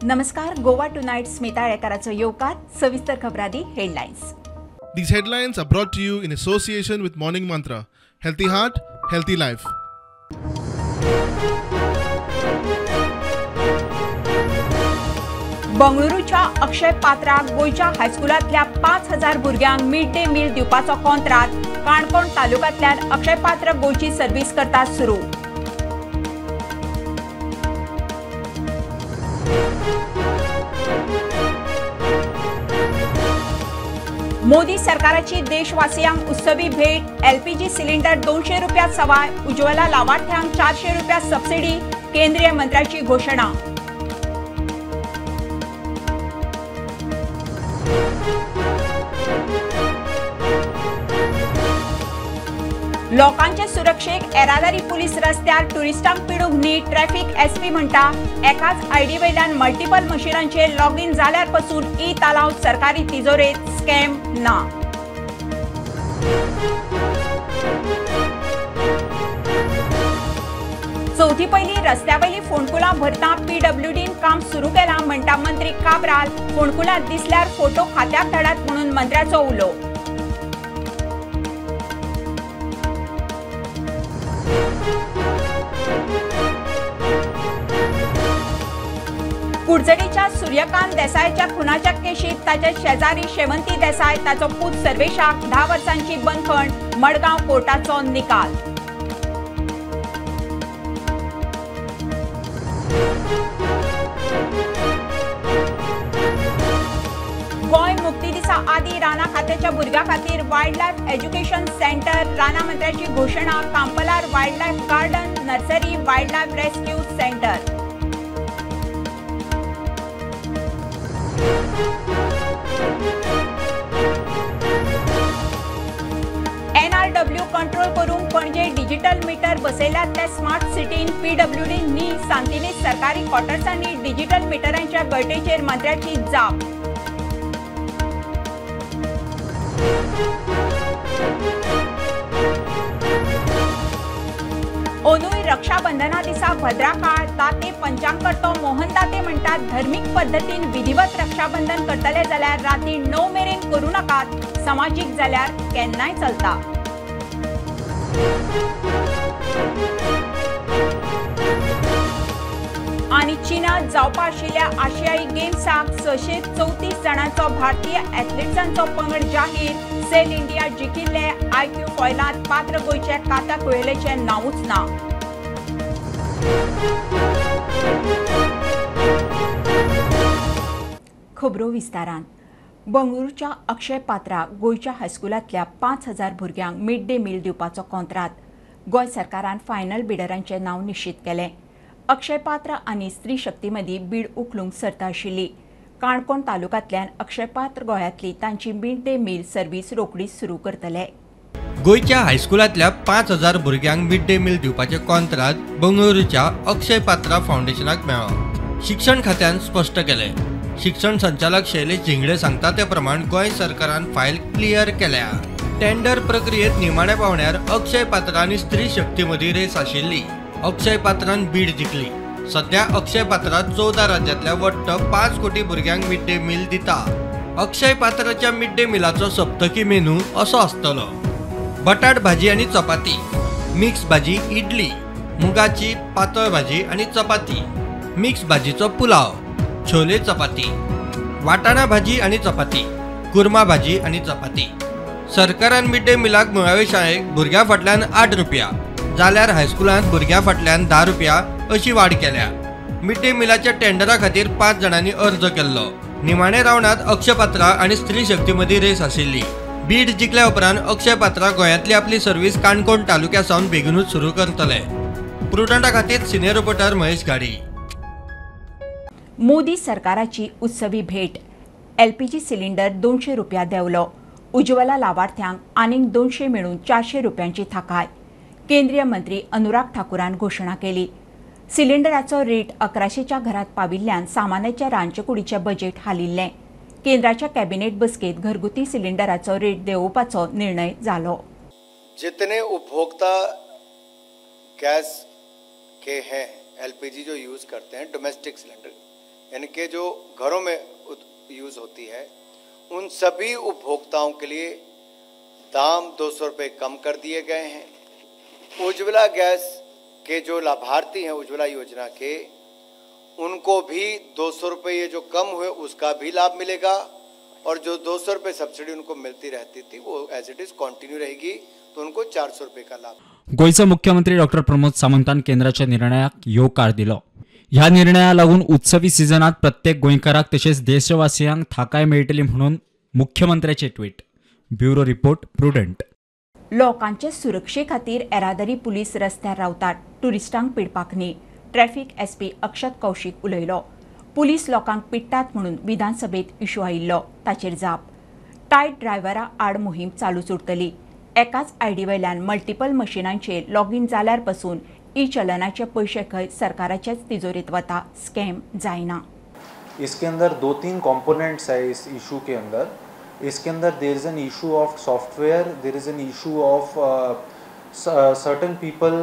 नमस्कार. गोवा टुनाइट स्मिता येळेकाराचो येवकार. सविस्तर खबरादी headlines. These headlines are brought to you in association with Morning Mantra. Healthy heart, healthy life. बंगळुरूच्या अक्षय पात्राक गोयच्या हायस्कुलांतल्या 5000 भुरग्यांक mid day meal दिवपाचो contract Canacona तालुक्यांतल्यान अक्षय पात्र गोयची सर्व्हिस करता सुरू. मोदी सरकाराची देशवासियांक उत्सवी भेट. एलपीजी सिलिंडर 200 रुपया सवाय. उज्ज्वला लाभार्थ्यांक 400 रुपया सबसिडी. केंद्रीय मंत्र्याची घोषणा. लोकांचे सुरक्षेक येरादारी पुलीस रस्त्यार टुरिस्टांक पिडूंक न्ही. ट्रॅफिक एसपी म्हणटा एकाच आयडी वयल्यान मल्टिपल मशिनांचेर लॉगिन जाल्यार पासून ई तालाव सरकारी तिजोरेत स्कॅम ना. चौथी पयली रस्त्यावयली फोंडकुलां भरता पीडब्ल्यूडीन काम सुरू केलां म्हणटा मंत्री काब्राल. फोंडकुलां दिसल्यार फोटो खात्याक धाडात म्हणून मंत्र्याचो उलो. कुडचडेच्या सूर्यकांत देसायच्या खुनाच्या केशीत ताचे शेजारी शेवंती देसाय ताचो पूत सर्वेशाक 10 वर्सांची बंदखण. मडगांव कोर्टाचो निकाल. गोंय मुक्ती दिसा आदी राना खात्याच्या भुरग्यां खातीर wild life education centre. Rane मंत्र्याची घोषणा. कांपलार wildlife garden, nursery, wildlife rescue centre. NRW control करूंक पणजे डिजिटल मीटर बसयल्यातले स्मार्ट सिटीन पीडब्ल्यूडी न्ही. सांतिनी सरकारी क्वार्टर्सांनी डिजिटल मिटरांच्या गळटेचेर मंत्र्याची जाप. ओनूय रक्षाबंधना दिसा भद्राकाळ. ताते पंचांग मोहन दाते म्हणटात धर्मीक पद्दतीन विधिवत रक्षाबंधन करतले जाल्यार राती 9 मेरेन करूं नाकात. सामाजीक जाल्यार केन्नाय चलता. आनी चीनात जावपा आशिल्ल्या आशियाई गेम्साक 634 जाणांचो भारतीय एथलीट्सांचो पंगड जाहीर. सेल इंडिया जिखिल्ले आयक्यू फॉयलांत पात्र गोंयचे काता कुळेलेचे नांवूच ना. खबरो विस्तारान. बंगळुरूच्या अक्षय पात्राक गोंयच्या हायस्कुलांतल्या 5000 भुरग्यांक मिड डे मील दिवपाचो कॉन्ट्रॅक्ट गोंय सरकारान फायनल बिडरांचें नांव निश्चित केलें. अक्षय पात्र आनी स्त्री शक्ती मदीं बीड उखलूंक सर्त आशिल्ली. काणकोण तालुक्यांतल्यान अक्षय पात्र गोंयांतली तांची मिड डे मील सर्व्हिस रोखडीच सुरू करतले. गोंयच्या हायस्कुलांतल्या 5000 भुरग्यांक मिड डे मील दिवपाचे कॉन्ट्रॅक्ट बंगळुरूच्या अक्षय पात्रा फाउंडेशनाक मेळ्ळो. शिक्षण खात्यान स्पश्ट केले. शिक्षण संचालक शैलेश झिंगडे सांगता ते प्रमाण गोंय सरकारान फायल क्लियर केल्या. टेंडर प्रक्रियेत निमाण्या पावण्यार अक्षय पात्र आनी स्त्री शक्ती मदीं रेस आशिल्ली. अक्षय पात्रान बीड जिखली. सध्या अक्षय पात्रात 14 राज्यांतल्या वट्ट 5 कोटी भुरग्यांक मिड डे मील दिता. अक्षय पात्राच्या मिड डे मिलाचो सप्तकी मेनू असो आसतलो. बटाट भाजी आनी चपाती, मिक्स भाजी इडली, मुगाची पातळ भाजी आनी चपाती, मिक्स भाजीचो पुलाव, छोले चपाती, वाटाणा भाजी आनी चपाती, कुर्मा भाजी आनी चपाती. सरकारान मिड डे मिलाक मुळावे शाळेक भुरग्यां फाटल्यान 8 रुपया जाल्यार हायस्कुलांत भुरग्यां फाटल्यान 10 रुपया अशी वाड केल्या. मिड डे मिलाच्या टेंडरा खातीर 5 जाणांनी अर्ज केल्लो. निमाणे रावणात अक्षय पात्रा आनी स्त्री शक्ती मदीं रेस आशिल्ली. बीड जिखल्या उपरांत अक्षय पात्रा गोंयांतली आपली सर्व्हिस काणकोण तालुक्या सावन बेगीनूच सुरू करतले. प्रुडंटा खातीर सिनियर रिपोर्टर महेश गाडी. मोदी सरकाराची उत्सवी भेट. एलपीजी सिलिंडर 200 रुपया देंवलो. उज्ज्वला लाभार्थ्यांक आनीक 200 मेळून 400 रुपयांची थाकाय. केंद्रीय मंत्री अनुराग ठाकुरान घोषणा केली. सिलिंडराचो रेट 1100च्या घरात पाविल्ल्यान सामान्याच्या रांदचेकुडीचें बजेट हालिल्लें. केंद्राच्या कॅबिनेट बसकेत घरगुती सिलिंडराचो रेट देंवोवपाचो निर्णय जालो. जितने उपभोक्ता गैस के हैं एलपीजी जो यूज़ करते हैं डोमेस्टिक सिलेंडर यानी कि जो घरों में यूज़ होती है, उन सभी उपभोक्ताओं के लिए दाम 200 रुपये कम कर दिए गए हैं। उज्ज्वला गैस के जो लाभार्थी हैं उज्ज्वला योजना के, उनको भी 200 रुपये ये जो कम हुए उसका भी लाभ मिलेगा, और जो 200 रुपये सब्सिडी उनको मिलती रहती थी वो एज इट इज कंटिन्यू रहेगी, तो उनको 400 रुपये का लाभ। गोयचे मुख्यमंत्री डॉक्टर प्रमोद सावंतान केंद्राच्या निर्णयाक योकार दिलो। ह्या निर्णया लागून उत्सवी सिजनात प्रत्येक गोंयकाराक तसेच देशवासियांक थाकाय मेळटली म्हणून मुख्यमंत्र्याचे ट्वीट। Bureau report prudent. लोकांचे सुरक्षे खातीर येरादारी पुलीस रस्त्यार रावतात, टुरिस्टांक पिडपाक न्ही। ट्रॅफिक एसपी अक्षत कौशिक उलयलो। पुलीस लोकांक पिडटात म्हणून विधानसभेत इशू आयिल्लो, ताचेर जाप। टायट ड्रायव्हरा आड मोहीम चालूच उरतली। एकाच आयडी वयल्यान मल्टिपल मशिनांचेर लॉगीन जाल्यार पासून ई चलनाचे पयशे खंय सरकाराच्याच तिजोरीत वता, स्कॅम जायना। इसके अंदर 2-3 कंपोनेंट्स है इस इशू के अंदर। इसके अंदर there is an issue of software, there is an issue of certain people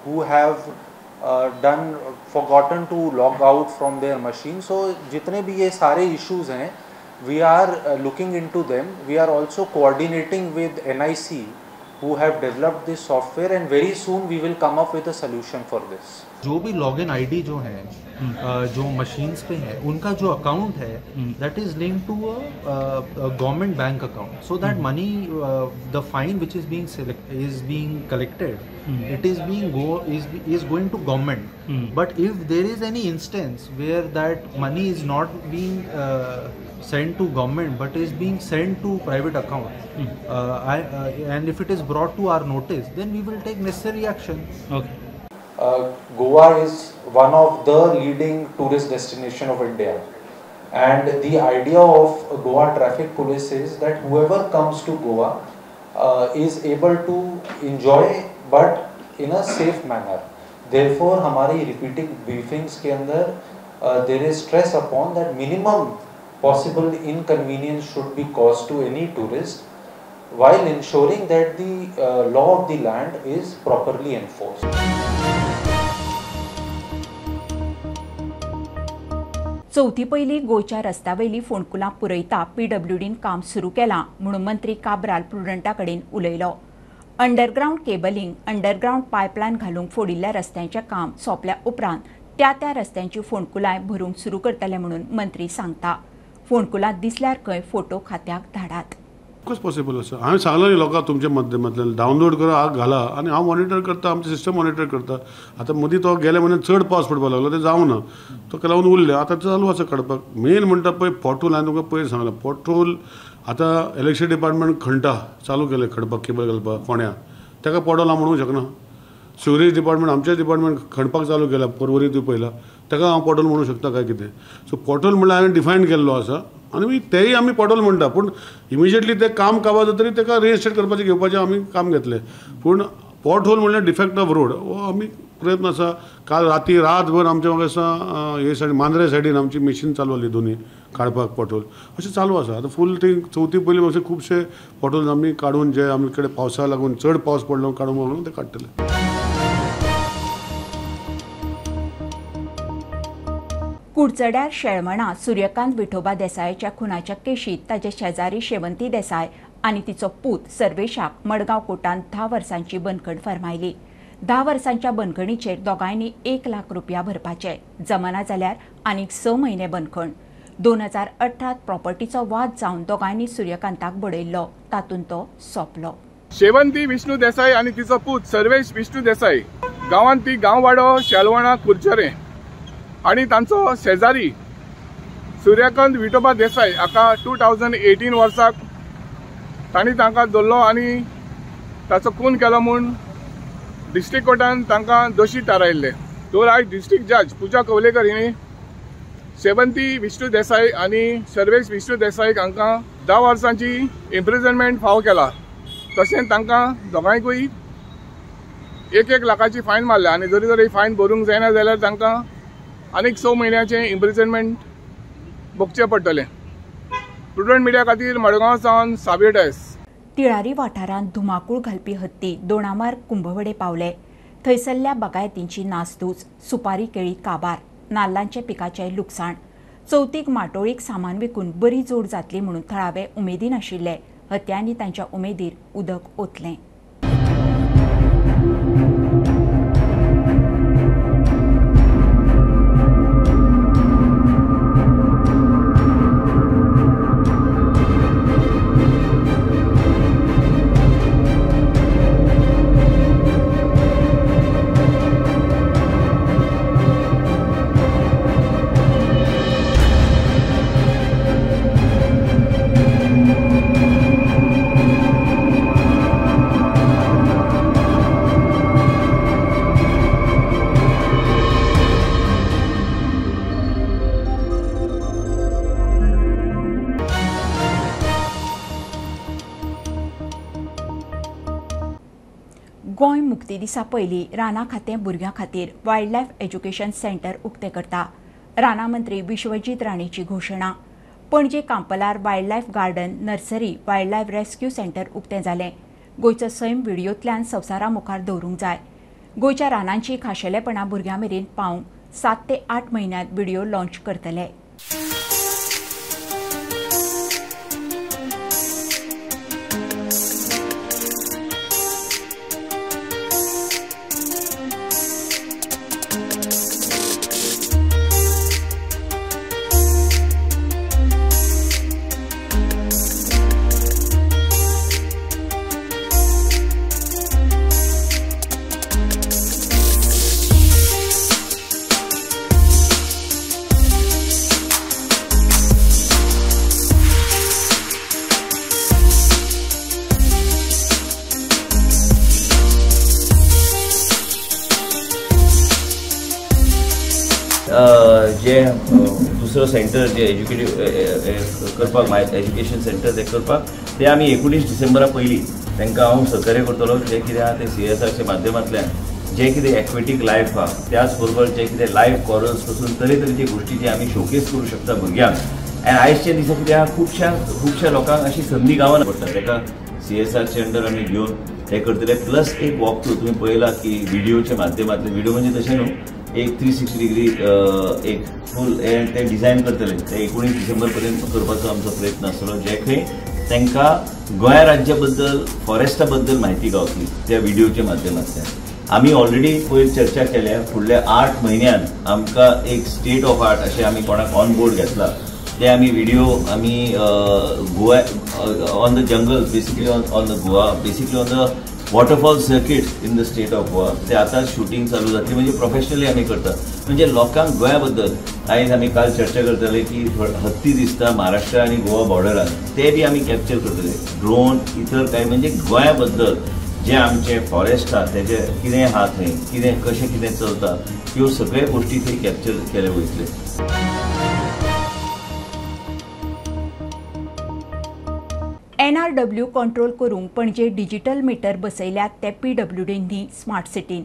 who have done forgotten to log out from their machine. So जितने भी ये सारे इश्यूज हैं, we are looking into them. We are also coordinating with NIC who have developed this software, and very soon we will come up with a solution for this. जो भी login ID जो है जो machines पे है, उनका जो account है that is linked to a government bank account, so that money the fine which is being collected, it is going to government. But if there is any instance where that money is not being sent to government but is being sent to private account, and if it is brought to our notice, then we will take necessary action. Okay. Goa is one of the leading tourist destination of India, and the idea of Goa Traffic Police is that whoever comes to Goa is able to enjoy but in a safe manner. Therefore हमारी repeating briefings के अंदर there is stress upon that minimum possible inconvenience should be caused to any tourist, while ensuring that the law of the land is properly enforced. चौथी पहिली गोंयच्या रस्त्यावयली फोंडकुलां पुरयता PWDन काम सुरू केलां म्हणून मंत्री काब्राल प्रुडंटा कडेन उलयलो। अंडरग्राउंड केबलिंग, अंडरग्राउंड पायपलायन घालूंक फोडिल्ल्या रस्त्यांचें काम सोंपल्या उपरांत त्या रस्त्यांची फोंडकुलांय भरूंक सुरू करतले म्हणून मंत्री सांगता। फोंडकुलां दिसल्यार खंय फोटो खात्याक धाडात। कस पॉसिबल आसा? हांवें सांगलां न्ही लोकांक तुमच्या माध्यमांतल्यान डावनलोड करा, हांव घाला आनी हांव मॉनिटर करता, आमचें सिस्टम मॉनिटर करता। आतां मदीं तो गेल्या म्हयन्यान चड पावस पडपाक लागलो, तें जावं ना, तो लागून उरलें। आतां चालू आसा काडपाक। मेन म्हणटा पळय पोर्टूल, हांवें तुमकां पयर सांगलां पोर्टूल आतां इलेक्ट्रिसिटी डिपार्टमेंट खंडा चालू केलें खणपाक, केबल घालपाक फोंड्या, ताका पोर्टल हांव म्हणूंक शकना। सिवरेज डिपार्टमेंट आमचें डिपार्टमेंट खणपाक चालू केला, परवरी तूं पयला, ताका हांव पोर्टल म्हणूंक शकता काय कितें? सो पोर्टल म्हणल्यार हांवें डिफायन केल्लो आसा आनी तेय आमी पोर्टल म्हणटा, पूण इमिजिएटली तें काम काबार जातरी ताका रिएस्टेट करपाचें घेवपाचें आमी काम घेतलें। पूण पोर्ट होल म्हणल्यार डिफेक्ट ऑफ रोड हो आमी प्रयत्न आसा। काल रातभर आमच्या म्हाका दिसता हे सायडीन मांद्रे सायडीन आमची मशीन चालू आसली दोनी काडपाक पोर्ट होल, अशें चालू आसा। आतां फूल ती चवथी पयली अशें खुबशे पोर्ट होल आमी काडून जे आमी कडेन पावसा लागून चड पावस पडलो काडूंक लागून ते काडटले। कुडचड्यार शेळमणा सूर्यकांत विठोबा देसायाच्या खुनाच्या केशीत ताचे शेजारी शेवंती देसाय आनी तिचो पूत सर्वेशाक मडगांव कोर्टान 10 वर्सांची बंदखण फरमायली। 10 वर्सांच्या बंदखणीचेर दोगांयनी 1 लाख रुपया भरपाचे, जमाना जाल्यार आनीक 6 म्हयने बंदखण। 2018 प्रॉपर्टीचो वाद जावन दोगांयनी सूर्यकांताक बडयल्लो, तातूंत तो सोंपलो। शेवंती विष्णू देसाय आनी तिचो पूत सर्वेश विष्णू देसाय गांवांत ती गांववाडो शेलवणा कुर्चरे आणि तांचो शेजारी सूर्यकांत विठोबा देसाय हाका 2018 वर्साक तांणी तांकां धरलो आनी ताचो खून केलो म्हूण डिस्ट्रिक्ट कोर्टान तांकां दोशी थारायल्ले। तर आयज डिस्ट्रिक्ट जज पुजा कवलेकर हिणी शेवंती विष्णू देसाय आनी सर्वेश विष्णू देसायक हांकां 10 वर्सांची इम्प्रिजनमेंट फावो केला। तशेंच तांकां दोगांयकूय 1-1 लाखाची फायन मारल्या आनी जरी जर ही फायन भरूंक जायना जाल्यार तांकां आनीक 6 म्हयन्याचें इम्प्रिजनमेंट भोगचें पडटलें। प्रुडंट मिडिया खातीर मडगांव सावन साबियटायस। तिळारी वाठारांत धुमाकूळ घालपी हत्ती दोणामार्ग कुंभवडे पावले। थंयसरल्या बागायतींची नासधूस, सुपारी केळी काबार। नाल्लांच्या पिकाचें लुकसाण. चवथीक माटोळीक सामान विकून बरी जोड जातली म्हणून थळावे उमेदीन आशिल्ले. हत्यांनी तांच्या उमेदीर उदक ओतलें. गोंय मुक्ती दिसा पयलीं राना खातें भुरग्यां खातीर वायल्ड लायफ एज्युकेशन सेंटर उक्तें करता. राना मंत्री विश्वजीत राणेची घोशणा. पणजे कांपलार wildlife garden nursery wildlife rescue centre उक्तें जालें. गोंयचो सैम व्हिडिओंतल्यान संवसारा मुखार दवरूंक जाय. गोंयच्या रानांची खाशेलेपणां भुरग्यां मेरेन पावंक 7 ते 8 म्हयन्यांत व्हिडिओ लॉन्च करतले. जे दुसरो सेंटर जे एज्युकेटिव्ह करपाक एज्युकेशन सेंटर ते करपाक ते आमी 19 डिसेंबरा पयलीं तांकां हांव सहकार्य करतलो. जे कितें आहा ते CSRच्या माध्यमांतल्यान जे कितें एक्वेटीक लायफ आहा त्याच बरोबर जे कितें लायफ कॉरल्स पासून तरेतरेची गोश्टी जे आमी शोकेस करूं शकता भुरग्यांक. आनी आयजच्या दिसा कितें आहा खुबश्या लोकांक अशी संदी गावना पडटा. ताका CSRचे अंडर आमी घेवन हे करतले. प्लस एक वॉक थ्रू तुमी पळयला की व्हिडिओच्या माध्यमांतल्यान व्हिडिओ म्हणजे तशें न्हू एक 360 डिग्री एक फूल ते डिझायन करतले. ते 19 डिसेंबर पर्यंत करपाचो आमचो प्रयत्न आसतलो. जे खंय तांकां गोंय राज्या बद्दल फॉरेस्टा बद्दल म्हायती गावतली त्या व्हिडिओच्या माध्यमांतल्यान. आमी ऑलरेडी पयर चर्चा केल्या. फुडल्या 8 म्हयन्यान आमकां एक स्टेट ऑफ आर्ट अशें आमी कोणाक ऑन बोर्ड घेतला. ते आमी व्हिडिओ आमी Goa on the jungle basically on the Goa basically on the waterfall circuit in the state of Goa ते आतां शूटिंग चालू जातली. म्हणजे प्रोफेशनली आमी करता. म्हणजे लोकांक गोंया बद्दल आयज आमी काल चर्चा करताले की हत्ती दिसता महाराष्ट्र आनी गोवा बॉर्डरान ते बी आमी कॅप्चर करतले. ड्रोन इतर काय म्हणजे गोंया बद्दल जे आमचे फॉरेस्ट आहा तेजे कितें आहा थंय कितें कशें कितें चलता ह्यो सगळे गोश्टी थंय कॅप्चर केले वयतले. NRW कंट्रोल करूंक पणजे डिजिटल मिटर बसयल्यात ते PWDंनी स्मार्ट सिटीन.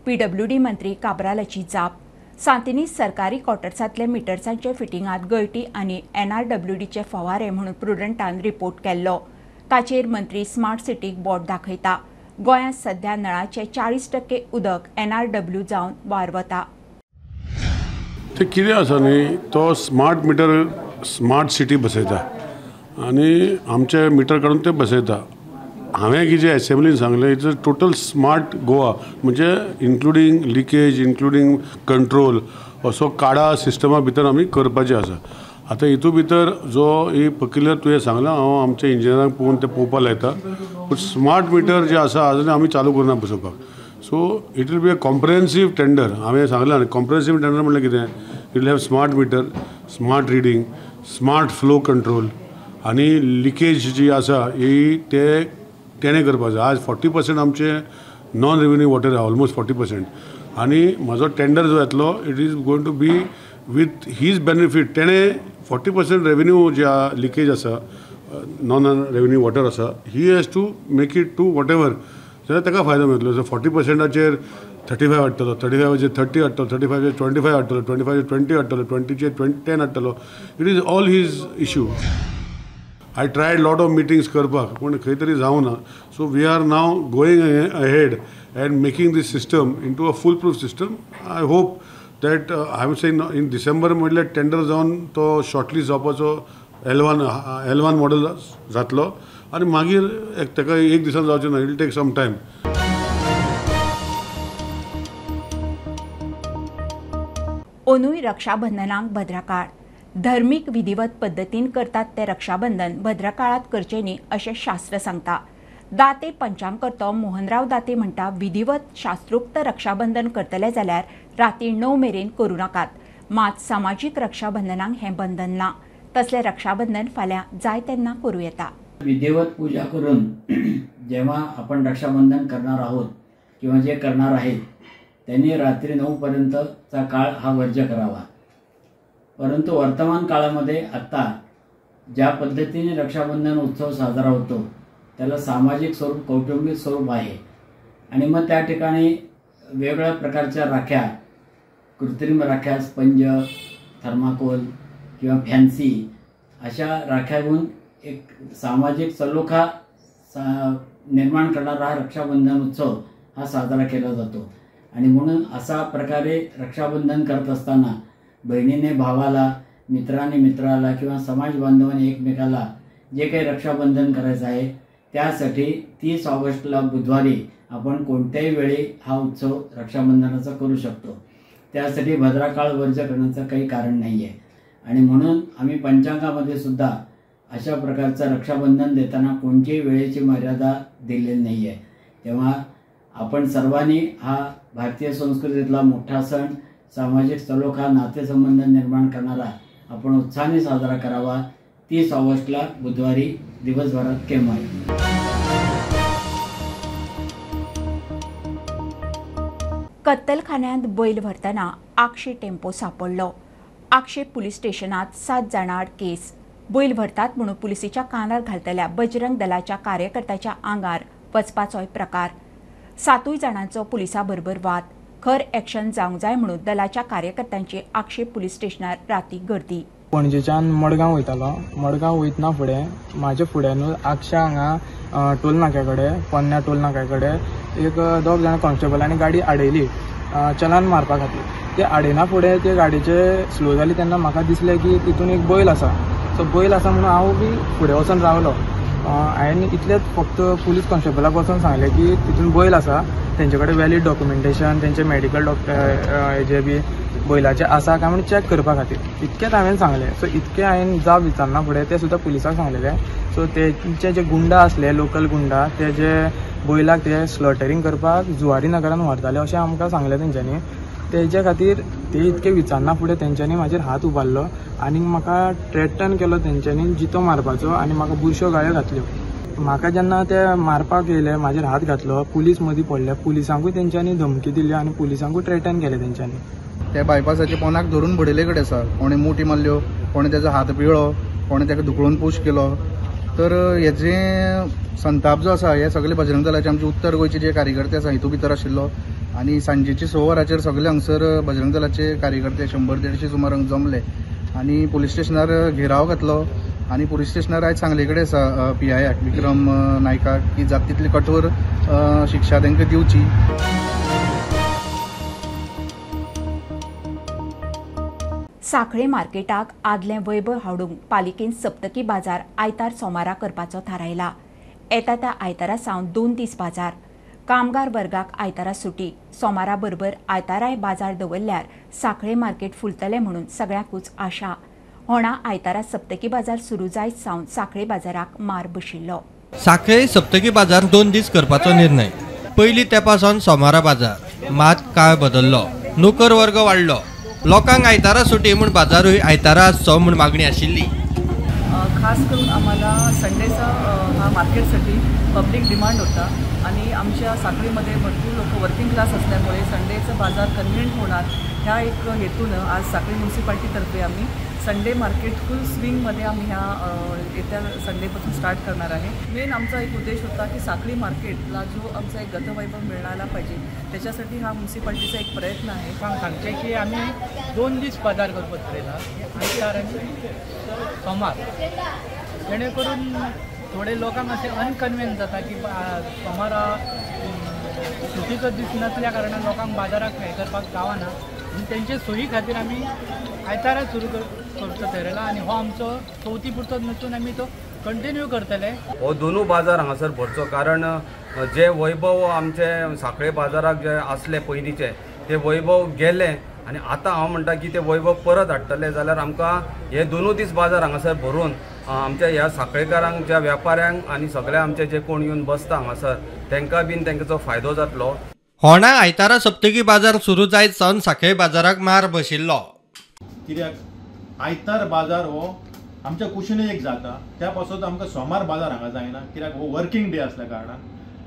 PWD मंत्री काब्रालाची जाप. सांतिनी सरकारी क्वॉर्टर्सांतले मिटर्सांचे फिटिंगांत गळटी आनी NRWDचे फवारे म्हणून प्रुडंटान रिपोर्ट केल्लो. ताचेर मंत्री स्मार्ट सिटीक बोट दाखयता. गोंयांत सध्या नळाचे 40% उदक NRW जावन वार वता. ते कितें आसा न्ही तो स्मार्ट मिटर स्मार्ट सिटी बसयता आनी आमचे मिटर काडून ते बसयता. हांवें कितें एसेंब्लीन सांगलें it's a total smart Goa म्हणजे इन्क्लुडींग लिकेज इन्क्लुडींग कंट्रोल असो काडा सिस्टमा भितर आमी करपाचें आसा. आतां हितू भितर जो ही पकिलर तुवें सांगलां हांव आमच्या इंजिनियरांक पळोवन ते पळोवपाक लायता. पूण स्मार्ट मिटर जे आसा आजून आमी चालू करना बसोवपाक. So it will be a comprehensive tender. हांवें सांगलां कॉम्प्रिहेन्सीव टेंडर म्हणल्यार कितें it will have smart meter smart reading smart flow control आनी लिकेज जी आसा ही तेणें करपाचो. आज 40% आमचे नॉन रेवेन्यू वॉटर आहा ऑलमोस्ट 40%. आनी म्हजो टेंडर जो येतलो it is going to be with his benefit. तेणें 40% रेवेन्यू जे लिकेज आसा नॉन रेवेन्यू वॉटर आसा ही has to make it to whatever जाल्यार ताका फायदो मेळटलो. सो 40%चेर 35 हाडटलो 35चेर 30 हाडटलो 35चेर 25 हाडटलो 25चेर 20 हाडटलो 20चेर 10 हाडटलो. It is all his issue. I tried lot of meetings करपाक पण खंय तरी जावना. So we are now going ahead and making this system into a foolproof system. I hope that I am saying in December म्हटल्यार tender जावन तो shortlist जावपाचो L1 model जातलो आनी मागीर ताका एक दिसान जावचें ना, इट टेक सम टायम. ओनूय रक्षाबंधनाक भद्रकाळ. धर्मीक विधिवत पद्दतीन करतात ते रक्षाबंधन भद्रकाळात करचे न्ही अशें शास्त्र सांगता. दाते पंचांगकर्तो मोहनराव दाते म्हणटा विधिवत शास्त्रोक्त रक्षाबंधन करतले जाल्यार राती 9 मेरेन करूं नाकात. मात सामाजीक रक्षाबंधनाक हें बंधन ना. तसले रक्षाबंधन फाल्यां जाय तेन्ना करूं येता. विधिवत पूजा करून जेव्हा आपण रक्षाबंधन करणार आहोत किंवा जे करणार आहेत त्यांनी रात्री 9 पर्यंतचा काळ हा वर्ज्य करावा. परंतु वर्तमान काळामध्ये आत्ता ज्या पद्धतीने रक्षाबंधन उत्सव साजरा होतो त्याला सामाजिक स्वरूप, कौटुंबिक स्वरूप आहे. आणि मग त्या ठिकाणी वेगवेगळ्या प्रकारच्या राख्या, कृत्रिम राख्या, स्पंज, थर्माकोल किंवा फॅन्सी अशा राख्या घेऊन एक सामाजिक सलोखा निर्माण करणारा हा रक्षाबंधन उत्सव हा साजरा केला जातो. आणि म्हणून अशा प्रकारे रक्षाबंधन करत असताना बहिणीने भावाला, मित्राने मित्राला किंवा समाज बांधवाने एकमेकाला जे काही रक्षाबंधन करायचं आहे त्यासाठी 30 ऑगस्टला बुधवारी आपण कोणत्याही वेळी हा उत्सव रक्षाबंधनाचा करू शकतो. त्यासाठी भद्रकाळ वर्ज्य करण्याचं काही कारण नाही आहे. आणि म्हणून आम्ही पंचांगामध्ये सुद्धा अशा प्रकारचं रक्षाबंधन देताना कोणत्याही वेळेची मर्यादा दिलेली नाही आहे. तेव्हा आपण सर्वांनी हा भारतीय संस्कृतीतला मोठा सण, सामाजिक सलोखा, नातेसंबंध निर्माण करणारा आपण उत्साहाने साजरा करावा. 30 ऑगस्टला बुधवारी दिवसभरात केव्हा कत्तलखान्यांत बैल व्हरतना आक्षे टेम्पो सापडलो. आक्षे पुलीस स्टेशनात 7 जाणां आड केस. बैल व्हरतात म्हणून पुलिसेच्या कानार घालतल्या बजरंग दलाच्या कार्यकर्त्याच्या आंगार वचपाचोय प्रकार. 7 जाणांचो पुलिसां बरोबर वाद. खर एक्शन जावंक जाय म्हणून दलाच्या कार्यकर्त्यांची आक्षे पुलीस स्टेशनार राती गर्दी. पणजेच्यान मडगांव वयतालो. मडगांव वयतना फुडें म्हाजे फुड्यानूच आक्षा हांगा टोल नाक्या कडेन, पोन्न्या टोल नाक्या कडेन एक 2 जाणां कॉन्स्टेबलांनी गाडी आडयली चलान मारपा खातीर. ते आडयना फुडें ते गाडयेचे स्लो जाली तेन्ना म्हाका दिसलें की तितून एक बैल आसा. सो बैल आसा म्हणून हांव बी फुडें वचून रावलो. हांवें इतलेंच फक्त पुलीस कॉन्स्टेबलाक वचून सांगलें की तितून बैल आसा, तेंचे कडेन वॅलीड डॉक्युमेंटेशन, तेंचे मेडिकल हेजे बी बैलाचे आसा काय म्हणून चॅक करपा खातीर. इतकेंच हांवें सांगलें. सो इतकें हांवें जाप विचारना फुडें ते सुद्दां पुलिसाक सांगलेलें. सो तेंचे जे गुंडा आसले, लोकल गुंडा, ते जे बैलाक ते स्लॉटरिंग करपाक जुवारी नगरान व्हरताले अशें आमकां सांगलें तेंच्यांनी. तेजे खातीर ते इतके विचारना फुडें तेंच्यांनी म्हाजेर हात उबारलो आनी म्हाका थ्रेटन केलो तेंच्यांनी जितो मारपाचो आनी म्हाका बुरश्यो गाळ्यो घातल्यो. म्हाका जेन्ना ते मारपाक येयले, म्हाजेर हात घातलो, पुलीस मदीं पडले. पुलिसांकूय तेंच्यांनी धमकी दिली आनी पुलिसांकूय थ्रेटन केलें तेंच्यांनी. त्या बायपासाच्या पोंदाक धरून बडयले कडेन आसा. कोणे मुठी मारल्यो, कोणे तेजो हात पिळ्ळो, कोणे ताका धुकळून पुश केलो. तर हेजे संताप जो आसा हे सगळे बजरंग दलाचे आमचे उत्तर गोंयचे जे कार्यकर्ते आसा हितून भितर आशिल्लो. आनी सांजेची 6 वरांचेर सगळे हांगसर बजरंग दलाचे कार्यकर्ते 100-150 सुमार हांगा जमले आनी पुलीस स्टेशनार घेराव घातलो. आनी पुलीस स्टेशनार आयज सांगले कडेन आसा PIयाक विक्रम नायकाक की जाता तितली कठोर शिक्षा तांकां दिवची. सांखळे मार्केटाक आदले वैभव हाडूंक पालिकेन सप्तकी बाजार आयतार सोमारा करपाचो थारायला. येता त्या आयतारा सावन 2 दीस बाजार. कामगार वर्गाक आयतारा सुटी. सोमारा बरोबर आयताराय बाजार दवरल्यार सांखळे मार्केट फुलतले म्हणून सगळ्यांकूच आशा. होणा आयतारा सप्तकी बाजार सुरू जायत सावन सांखळे बाजाराक मार बशिल्लो. सांखळे सप्तकी बाजार 2 दीस करपाचो निर्णय. पयलीं तेपासून सोमारा बाजार. मात काळ बदल्लो. नोकर वर्ग वाडलो. लोकांक आयतारा सुटी म्हूण बाजारूय आयतारा आसचो म्हूण मागणी आशिल्ली. खास करून आम्हाला संडेचा हा मार्केटसाठी पब्लिक डिमांड होता आणि आमच्या सांखळीमध्ये भरपूर लोक वर्किंग क्लास असल्यामुळे संडेचा बाजार कन्व्हिनियंट होणार ह्या एक हेतूनं आज सांखळी म्युन्सिपाल्टीतर्फे आम्ही संडे मार्केट फुल स्विंगमध्ये आम्ही ह्या येत्या संडेपासून स्टार्ट करणार आहे. मेन आमचा एक उद्देश होता की सांखळी मार्केटला जो आमचा एक गतवैभव मिळाला पाहिजे त्याच्यासाठी हा म्युन्सिपाल्टीचा एक प्रयत्न आहे. सांगते की आम्ही 2 दीस बाजार करपाक थारायला आयतार आनी सोमार, जेणेकरून थोडे लोकांक असे अनकन्विन्स जाता की सोमारा सुटीचो दीस नसल्या कारणान लोकांक बाजाराक हे करपाक गावना. आनी तेंचे सोयी खातीर आमी आयताराच सुरू करचो थारायला आनी हो आमचो चवथी पुरतो नसून आमी तो कंटिन्यू करतले. हो दोनूय बाजार हांगासर भरचो, कारण जे वैभव आमचे सांखळे बाजाराक जे आसले पयलींचे ते वैभव गेले आनी आतां हांव म्हणटा की ते वैभव परत हाडटले जाल्यार आमकां हे दोनूय दीस बाजार हांगासर भरून आमच्या ह्या सांखळेकारांक, ज्या वेपाऱ्यांक आनी सगळ्या आमचे जे कोण येवन बसता हांगासर तांकां बीन तांचो फायदो जातलो. होणा आयतारा सप्तकी बाजार सुरू जायत सावन सांखळे बाजाराक मार बशिल्लो. कित्याक आयतार बाजार हो आमच्या कुशीन एक जाता, त्या पासून आमकां सोमार बाजार हांगा जायना, कित्याक हो वर्किंग डे आसल्या कारणान.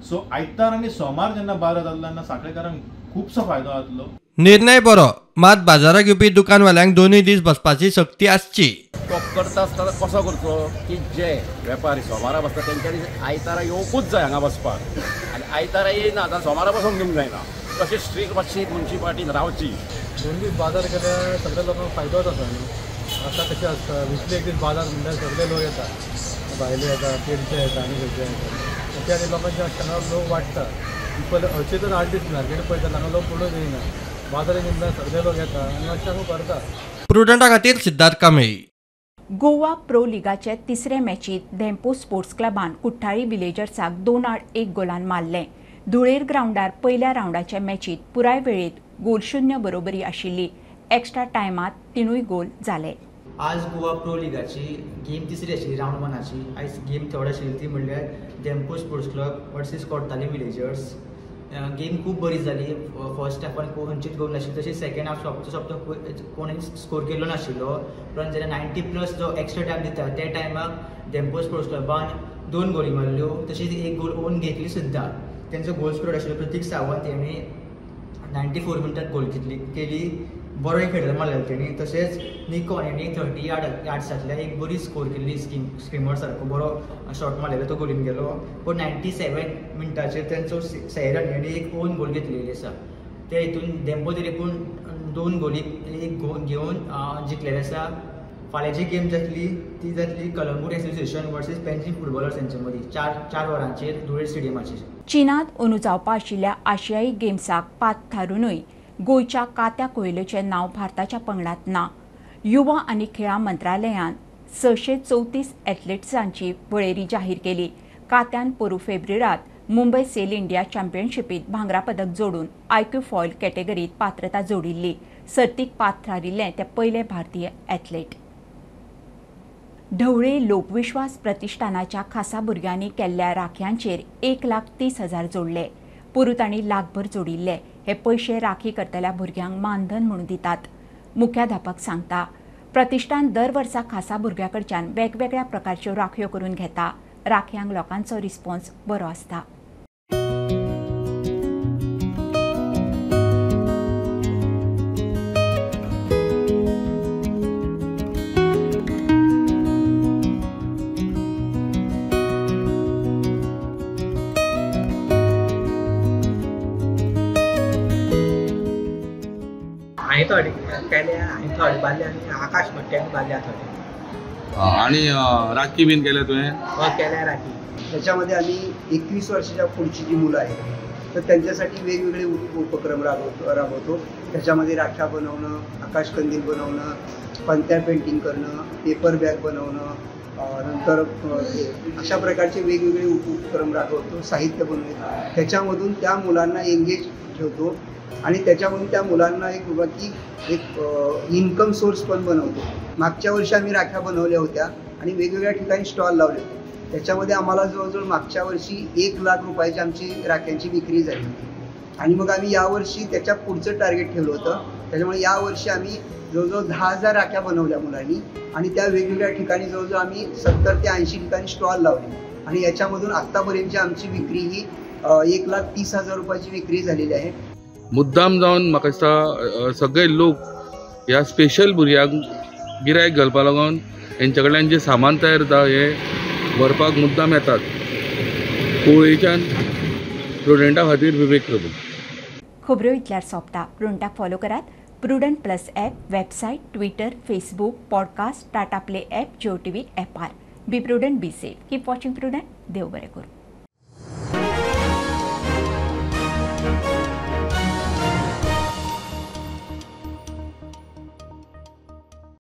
सो आयतार आनी सोमार जेन्ना बाजार जातलो तेन्ना सांखळेकारांक खुबसो फायदो जातलो. निर्णय बरो, मात बाजाराक येवपी दुकानवाल्यांक दोनूय दीस बसपाची सक्ती आसची. स्टॉप करता आसतना कसो करचो की जे वेपारी सोमारा बसता तेंच्यांनी आयतारा येवपूच जाय हांगा बसपाक, आनी आयतारा येयना आतां सोमारा बसूंक दिवंक जायना. तशें स्ट्रीक्ट मातशी मुन्सिपाल्टीन रावची. दोन दीस बाजार केल्यार सगळ्या लोकांक फायदोच आसा न्ही. आतां कशें आसता वीसले एक दीस बाजार म्हणल्यार सगळे लोक येता, भायले येता, पेडचे येता आनी खंयचे येता. तशें आनी लोकांचे आसतना लोक वाडटा. पयलीं हरचे तर 8 दीस मार्केट पळयता हांगा लोक पडूंक येयना. बाजाराक म्हणल्यार सगळे लोक येता आनी अशें आमी करता. प्रुडंटा खातीर सिद्धार्थ कांबळे. गोवा प्रो लिगाचे तिसरे मॅचीत धेंपो स्पोर्ट्स क्लबान कुठ्ठाळी विलेजर्साक 2-1 गोलान मारले. धुळेर ग्राउंडार पयल्या राउंडाचे मॅचीत पुराय वेळेत गोलशून्य बरोबरी आशिल्ली. एक्स्ट्रा टायमात 3 गोल जाले. आज गोवा प्रो लिगाची गेम तिसरी आशिल्ली राउंड 1ची. आयज गेम थोडी आशिल्ली ती म्हणल्यार Dempo sports club versus Cortalim villagers. Game खूब बरी जाली. फर्स्ट हाफान खंयचीच गोल नाशिल्ली, तशेंच सेकंड हाफ सोंपता कोणें स्कोर केलो नाशिल्लो. पण जेन्ना 90+ जो एक्स्ट्रा टायम दिता त्या टायमाक धेंपो स्पोर्ट्स क्लबान 2 गोली मारल्यो. तशीच एक गोल ओन घेतली सुद्दां. तेंचो गोल स्कोर आशिल्लो प्रतीक सावंत, तेणी 94 मिनटात गोल केली. बरो एक हेडर मारलेलो तेणी. तशेंच निकॉन हेणी 30 यार्ड्सांतल्यान एक बरी स्कोर केल्ली. स्क्रीमर सारको बरो शॉट मारलेलो, तो गोलीन गेलो. पूण 97 मिनटाचेर तेंचो सैरन हेणी एक ओन गोल घेतलेली आसा. ते हितून धेंपो तरी पूण 2 गोली एक गोल घेवन जिखलेले आसा. फाल्यांची गेम जातली ती जातली Calangute association versus pencil footballers यांचे मदीं 4 वरांचेर धुळे स्टेडियमाचेर. चीनात अंदू जावपा आशिल्ल्या आशियाई गेम्साक पात थारूनय गोंयच्या कात्या कोयलेचें नांव भारताच्या पंगडांत ना. युवा आनी खेळां मंत्रालयान 634 एथलीट्सांची वळेरी जाहीर केली. कात्यान पोरू फेब्रुवारीत मुंबय सेल इंडिया चॅम्पियनशिपीत भांगरा पदक जोडून आयक्यू फॉयल कॅटेगरीत पात्रता जोडिल्ली. सर्तीक पात थारिल्ले ते पयले भारतीय एथलीट. ढवळे लोकविश्वास प्रतिश्ठानाच्या खासा भुरग्यांनी केल्ल्या राखयांचेर 1,30,000 जोडले. पुरू तांणी लाखभर जोडिल्ले. हे पयशे राखी करतल्या भुरग्यांक मानधन म्हणून दितात. मुख्याध्यापक सांगता, प्रतिश्ठान दर वर्सा खासा भुरग्यां कडच्यान वेगवेगळ्या प्रकारच्यो राखयो करून घेता. राखयांक लोकांचो रिस्पॉन्स बरो आसता. हांवें थोडी केल्या, हांवें थोडी बांदल्या आनी आकाश भट्ट्यान बांदल्या थोडी. आणि राखी बीन केल्या तुवें? हो केल्या राखी. त्याच्यामध्ये आम्ही 21 वर्षाच्या पुढची जी मुलं आहेत तर त्यांच्यासाठी वेगवेगळे उपक्रम राबवतो. त्याच्यामध्ये राख्या बनवणं, आकाशकंदील बनवणं, पंत्या पेंटिंग करणं, पेपर बॅग बनवणं, नंतर अशा प्रकारचे वेगवेगळे उपक्रम राबवतो. साहित्य बनवतो. त्याच्यामधून त्या मुलांना एंगेज ठेवतो आणि त्याच्यामधून त्या मुलांना एक बाबा की एक इन्कम सोर्स पण बनवतो. मागच्या वर्षी आम्ही राख्या बनवल्या होत्या आणि वेगवेगळ्या ठिकाणी स्टॉल लावले होते. त्याच्यामध्ये आम्हाला जवळजवळ मागच्या वर्षी 1,00,000 रुपयाची आमची राख्यांची विक्री झाली आणि मग आम्ही यावर्षी त्याच्या पुढचं टार्गेट ठेवलं होतं. त्याच्यामुळे यावर्षी आम्ही जवळजवळ 10,000 राख्या बनवल्या मुलांनी आणि त्या वेगवेगळ्या ठिकाणी जवळजवळ आम्ही 70 ते 80 ठिकाणी स्टॉल लावले आणि याच्यामधून आत्तापर्यंतची आमची विक्री ही 1,30,000 रुपयाची विक्री झालेली आहे. मुद्दाम जावन म्हाका दिसता सगळे लोक ह्या स्पेशल भुरग्यांक गिरायक घालपा लागून हेंच्या कडल्यान जे सामान तयार जाता हे व्हरपाक मुद्दाम येतात. कोळयेच्यान प्रुडंटा खातीर विवेक प्रभू. खबरो इतल्यार सोंपता. प्रुडंटाक फॉलो करात. Prudent plus app, website, Twitter, Facebook, podcast, Tata play app, Jio TV ॲपार. Be Prudent, be safe. Keep watching Prudent. देव बरें करूं.